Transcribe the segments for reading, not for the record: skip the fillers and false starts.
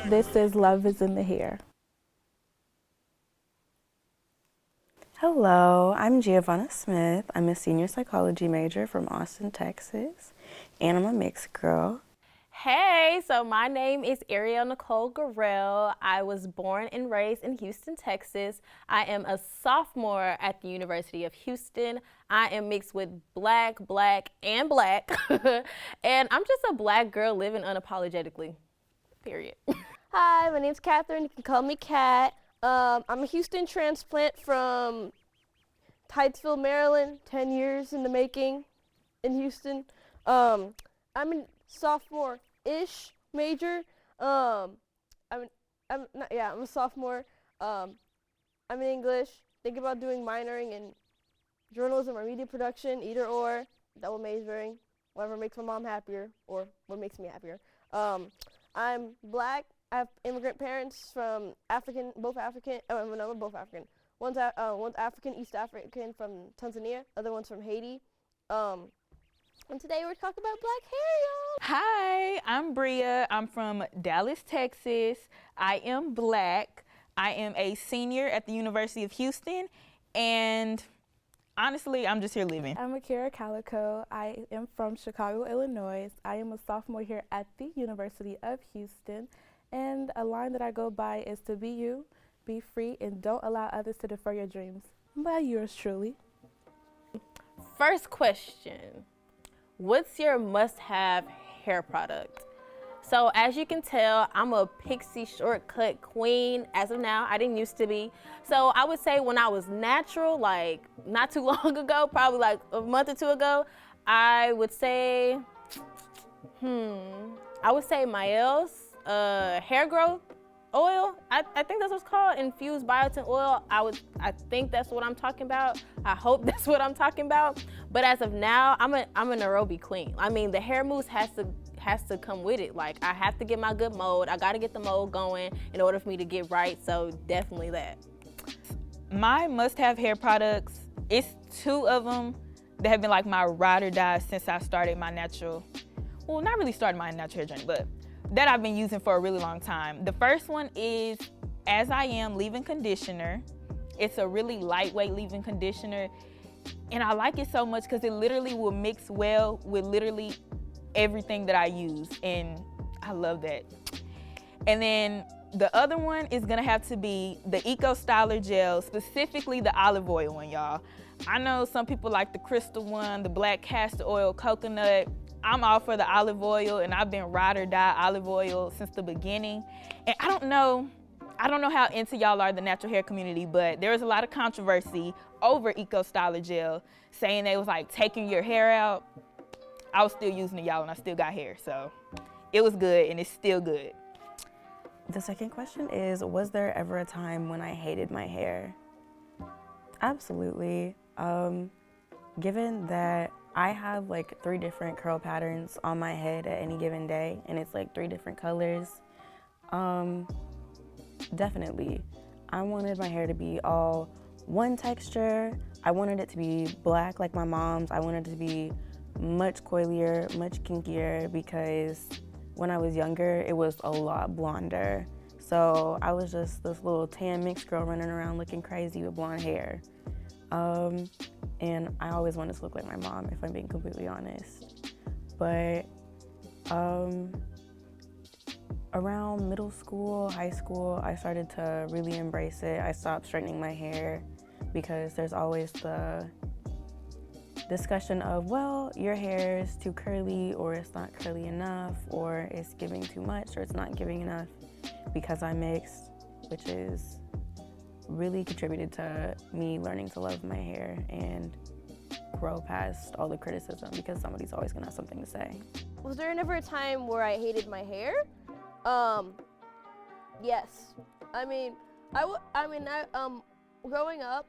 This is Love is in the Hair. Hello, I'm Giovanna Smith. I'm a senior psychology major from Austin, Texas, and I'm a mixed girl. Hey, so my name is Eriel Nicole Gorrell. I was born and raised in Houston, Texas. I am a sophomore at the University of Houston. I am mixed with black, and black. And I'm just a black girl living unapologetically, period. Hi, my name's Catherine. You can call me Kat. I'm a Houston transplant from Tightsville, Maryland. 10 years in the making in Houston. I'm a sophomore-ish major. I'm a sophomore. I'm in English. Thinking about doing minoring in journalism or media production, either or. Double majoring, whatever makes my mom happier or what makes me happier. I'm black. I have immigrant parents from African, both African. No, both African. One's African, East African from Tanzania. Other one's from Haiti. And today we're talking about black hair, y'all. Hi, I'm Bria. I'm from Dallas, Texas. I am black. I am a senior at the University of Houston, and honestly, I'm just here living. I'm Aquira Callico. I am from Chicago, Illinois. I am a sophomore here at the University of Houston. And a line that I go by is to be you, be free, and don't allow others to defer your dreams. By yours truly. First question, what's your must-have hair product? So as you can tell, I'm a pixie shortcut queen as of now. I didn't used to be. So I would say when I was natural, like not too long ago, probably like a month or two ago, I would say Mael's hair growth oil. I think that's what's called, infused biotin oil. I think that's what I'm talking about. I hope that's what I'm talking about. But as of now, I'm a Nairobi queen. I mean, the hair mousse has to come with it. Like, I have to get my good mold. I got to get the mold going in order for me to get right. So definitely that. My must-have hair products, it's two of them that have been like my ride or die since I started my natural, well, not really started my natural hair journey, but that I've been using for a really long time. The first one is As I Am leave-in conditioner. It's a really lightweight leave-in conditioner, and I like it so much because it literally will mix well with literally everything that I use, and I love that. And then the other one is gonna have to be the Eco Styler Gel, specifically the olive oil one, y'all. I know some people like the crystal one, the black castor oil, coconut. I'm all for the olive oil, and I've been ride or die olive oil since the beginning. And I don't know how into y'all are the natural hair community, but there was a lot of controversy over Eco Styler Gel, saying they was like taking your hair out. I was still using it, y'all, and I still got hair, so it was good, and it's still good. The second question is, was there ever a time when I hated my hair? Absolutely. Given that I have like 3 different curl patterns on my head at any given day, and it's like 3 different colors, definitely. I wanted my hair to be all one texture. I wanted it to be black like my mom's. I wanted it to be much coilier, much kinkier, because when I was younger, it was a lot blonder. So I was just this little tan mixed girl running around looking crazy with blonde hair. And I always wanted to look like my mom, if I'm being completely honest. But around middle school, high school, I started to really embrace it. I stopped straightening my hair because there's always the discussion of, well, your hair is too curly, or it's not curly enough, or it's giving too much, or it's not giving enough, because I'm mixed, which is really contributed to me learning to love my hair and grow past all the criticism, because somebody's always gonna have something to say. Was there never a time where I hated my hair? Yes. Growing up,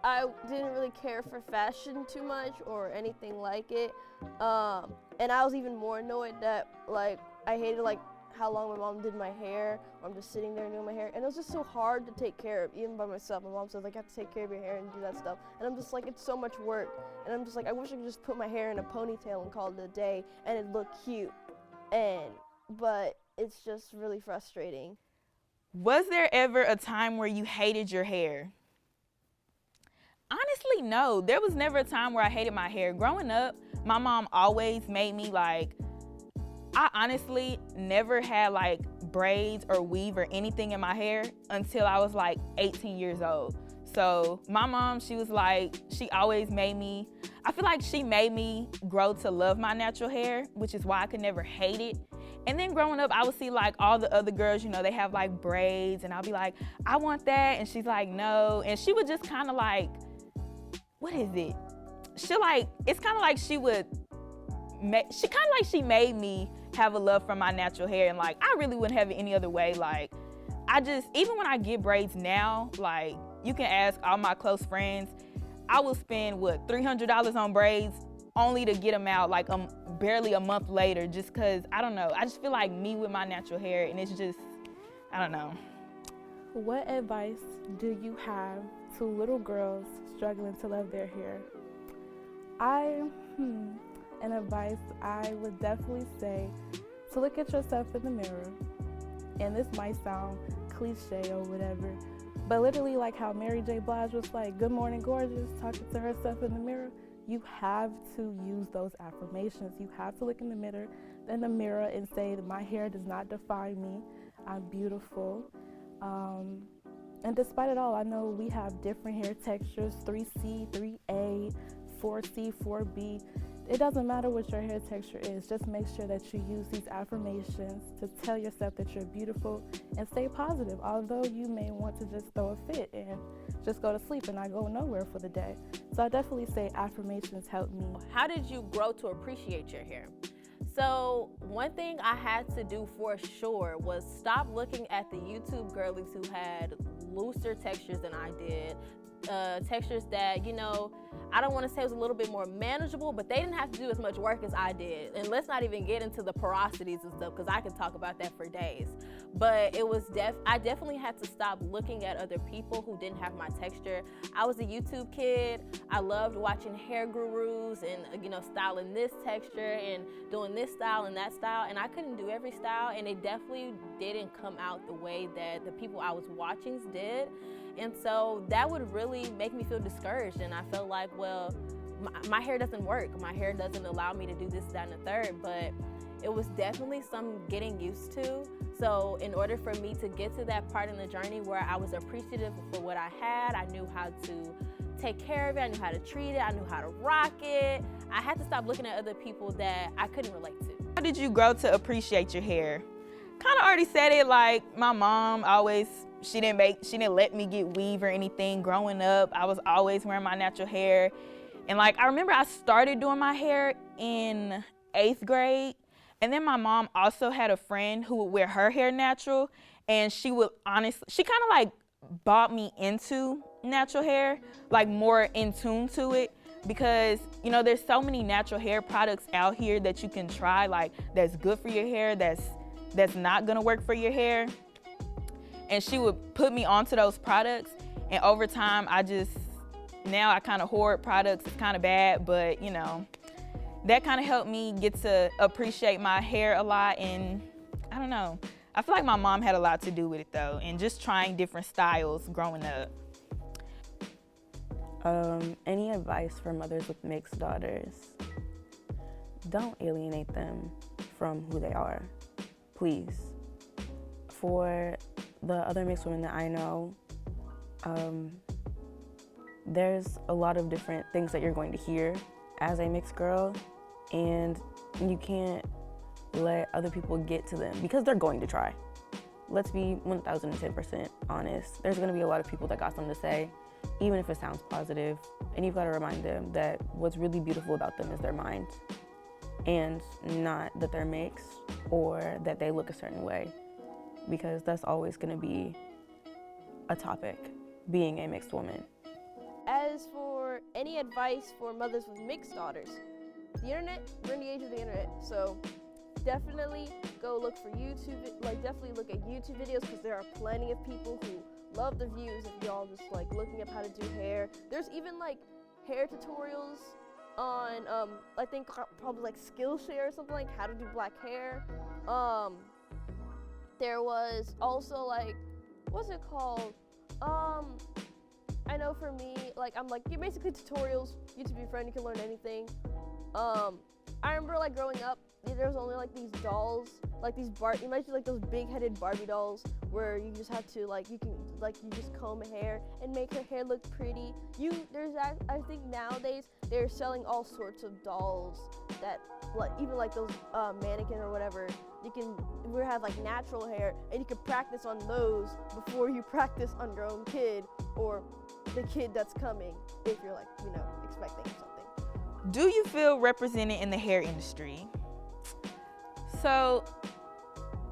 I didn't really care for fashion too much or anything like it. And I was even more annoyed that like I hated like how long my mom did my hair, or I'm just sitting there doing my hair, and it was just so hard to take care of, even by myself. My mom says like, you have to take care of your hair and do that stuff, and I'm just like, it's so much work, and I'm just like, I wish I could just put my hair in a ponytail and call it a day, and it'd look cute. And but it's just really frustrating. Was there ever a time where you hated your hair? Honestly, no. There was never a time where I hated my hair. Growing up, my mom always made me like, I honestly never had like braids or weave or anything in my hair until I was like 18 years old. So my mom, she was like, she always made me, I feel like she made me grow to love my natural hair, which is why I could never hate it. And then growing up, I would see like all the other girls, you know, they have like braids, and I'll be like, I want that. And she's like, no. And she would just kind of like, what is it? She like, it's kind of like she made me have a love for my natural hair, and like, I really wouldn't have it any other way. Like, even when I get braids now, like, you can ask all my close friends, I will spend, $300 on braids only to get them out like barely a month later, just cause, I don't know, I just feel like me with my natural hair, and it's just, I don't know. What advice do you have to little girls struggling to love their hair? An advice I would definitely say to look at yourself in the mirror. And this might sound cliche or whatever, but literally like how Mary J. Blige was like, good morning, gorgeous, talking to herself in the mirror. You have to use those affirmations. You have to look in the mirror and say that my hair does not define me. I'm beautiful. And despite it all, I know we have different hair textures, 3C, 3A, 4C, 4B. It doesn't matter what your hair texture is. Just make sure that you use these affirmations to tell yourself that you're beautiful and stay positive, although you may want to just throw a fit and just go to sleep and not go nowhere for the day. So I definitely say affirmations help me. How did you grow to appreciate your hair? So one thing I had to do for sure was stop looking at the YouTube girlies who had looser textures than I did. Textures that, you know, I don't want to say it was a little bit more manageable, but they didn't have to do as much work as I did. And let's not even get into the porosities and stuff, because I could talk about that for days. But it was I definitely had to stop looking at other people who didn't have my texture. I was a YouTube kid. I loved watching hair gurus and, you know, styling this texture and doing this style and that style. And I couldn't do every style, and it definitely didn't come out the way that the people I was watching did. And so that would really make me feel discouraged, and I felt like, well, my hair doesn't work. My hair doesn't allow me to do this, that, and the third, but it was definitely some getting used to. So in order for me to get to that part in the journey where I was appreciative for what I had, I knew how to take care of it, I knew how to treat it, I knew how to rock it, I had to stop looking at other people that I couldn't relate to. How did you grow to appreciate your hair? Kind of already said it, like my mom always, she didn't let me get weave or anything. Growing up, I was always wearing my natural hair. And like, I remember I started doing my hair in 8th grade. And then my mom also had a friend who would wear her hair natural. And she kind of like brought me into natural hair, like more in tune to it. Because, you know, there's so many natural hair products out here that you can try, like that's good for your hair, that's not gonna work for your hair. And she would put me onto those products, and over time now I kind of hoard products. It's kind of bad, but you know, that kind of helped me get to appreciate my hair a lot. And I don't know, I feel like my mom had a lot to do with it though, and just trying different styles growing up. Any advice for mothers with mixed daughters? Don't alienate them from who they are, please. For the other mixed women that I know, there's a lot of different things that you're going to hear as a mixed girl, and you can't let other people get to them because they're going to try. Let's be 1010% honest. There's gonna be a lot of people that got something to say, even if it sounds positive, and you've got to remind them that what's really beautiful about them is their mind, and not that they're mixed or that they look a certain way, because that's always going to be a topic, being a mixed woman. As for any advice for mothers with mixed daughters, the internet, we're in the age of the internet, so definitely go look for YouTube, definitely look at YouTube videos, because there are plenty of people who love the views of y'all just looking up how to do hair. There's even hair tutorials on I think probably like Skillshare or something, like how to do black hair. There was also like, what's it called? I know for me, like I'm like, basically tutorials. YouTube your friend, you can learn anything. I remember like growing up, there was only like these dolls, like these you might see like those big-headed Barbie dolls where you just have to like, you just comb hair and make her hair look pretty. I think nowadays they're selling all sorts of dolls that, like even like those mannequin or whatever. We have like natural hair, and you can practice on those before you practice on your own kid or the kid that's coming, if you're like, expecting something. Do you feel represented in the hair industry? So,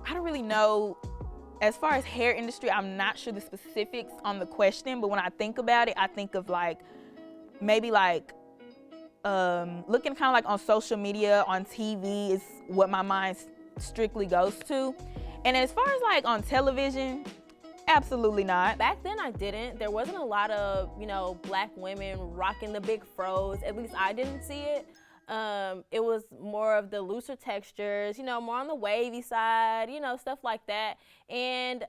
I don't really know. As far as hair industry, I'm not sure the specifics on the question, but when I think about it, I think of like, maybe like, looking kind of like on social media, on TV is what my mind strictly goes to. And as far as like on television, absolutely not. Back then I didn't. There wasn't a lot of, black women rocking the big fros. At least I didn't see it. It was more of the looser textures, more on the wavy side, stuff like that. And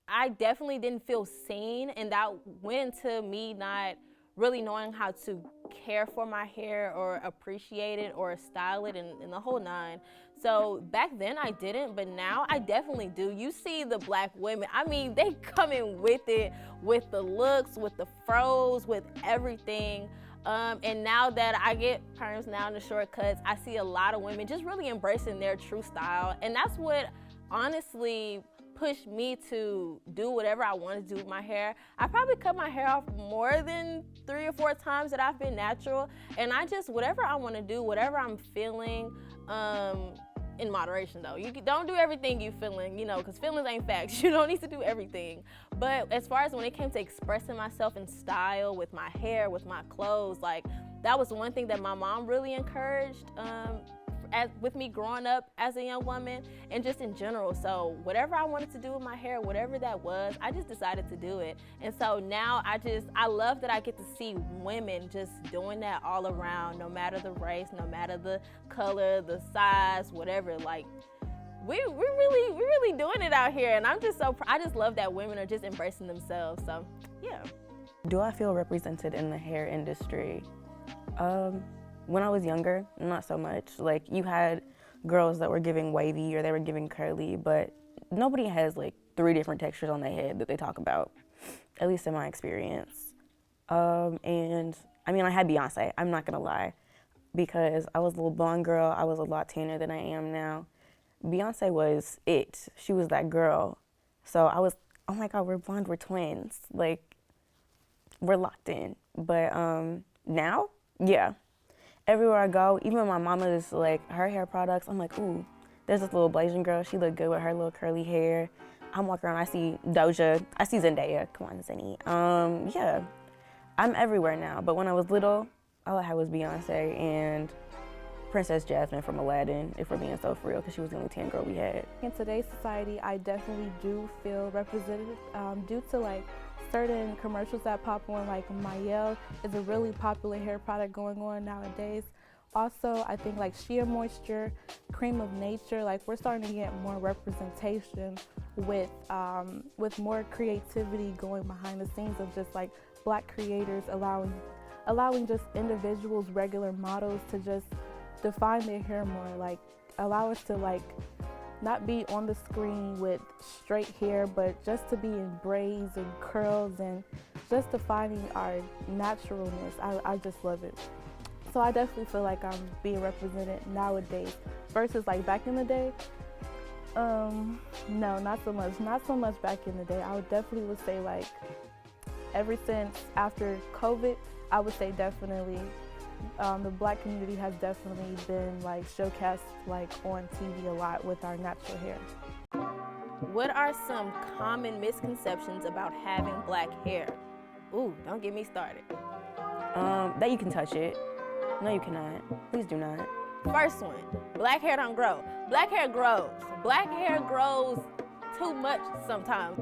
I definitely didn't feel seen, and that went into me not really knowing how to care for my hair or appreciate it or style it and the whole nine. So back then I didn't, but now I definitely do. You see the black women, I mean, they come in with it, with the looks, with the fros, with everything. And now that I get perms now in the shortcuts, I see a lot of women just really embracing their true style. And that's what honestly pushed me to do whatever I wanted to do with my hair. I probably cut my hair off more than 3 or 4 times that I've been natural. And I just, whatever I want to do, whatever I'm feeling, in moderation though. You don't do everything you feeling, because feelings ain't facts. You don't need to do everything. But as far as when it came to expressing myself in style with my hair, with my clothes, like that was one thing that my mom really encouraged with me growing up as a young woman and just in general. So whatever I wanted to do with my hair, whatever that was, I just decided to do it. And so now I love that I get to see women just doing that all around, no matter the race, no matter the color, the size, whatever. Like we're really doing it out here. And I'm just I just love that women are just embracing themselves. So yeah. Do I feel represented in the hair industry? When I was younger, not so much. Like, you had girls that were giving wavy or they were giving curly, but nobody has like 3 different textures on their head that they talk about, at least in my experience. And I mean, I had Beyonce, I'm not gonna lie, because I was a little blonde girl. I was a lot tanner than I am now. Beyonce was it. She was that girl. So I was, oh my God, we're blonde, we're twins. Like, we're locked in. But now, yeah. Everywhere I go, even my mama's like, her hair products, I'm like, ooh, there's this little Blasian girl. She look good with her little curly hair. I'm walking around, I see Doja, I see Zendaya. Come on, Zenny. Yeah, I'm everywhere now. But when I was little, all I had was Beyonce and Princess Jasmine from Aladdin, if we're being so for real, because she was the only tan girl we had. In today's society, I definitely do feel represented due to like certain commercials that pop on, like Mayel is a really popular hair product going on nowadays. Also, I think like Shea Moisture, Cream of Nature, like we're starting to get more representation with more creativity going behind the scenes of just like black creators, allowing just individuals, regular models to just define their hair more, like allow us to like not be on the screen with straight hair, but just to be in braids and curls and just defining our naturalness. I just love it. So I definitely feel like I'm being represented nowadays versus like back in the day. No, not so much. Not so much back in the day. I would definitely say like ever since after COVID, I would say definitely the black community has definitely been like showcased like on TV a lot with our natural hair. What are some common misconceptions about having black hair? Ooh, don't get me started. That you can touch it. No, you cannot. Please do not. First one, black hair don't grow. Black hair grows. Black hair grows too much sometimes.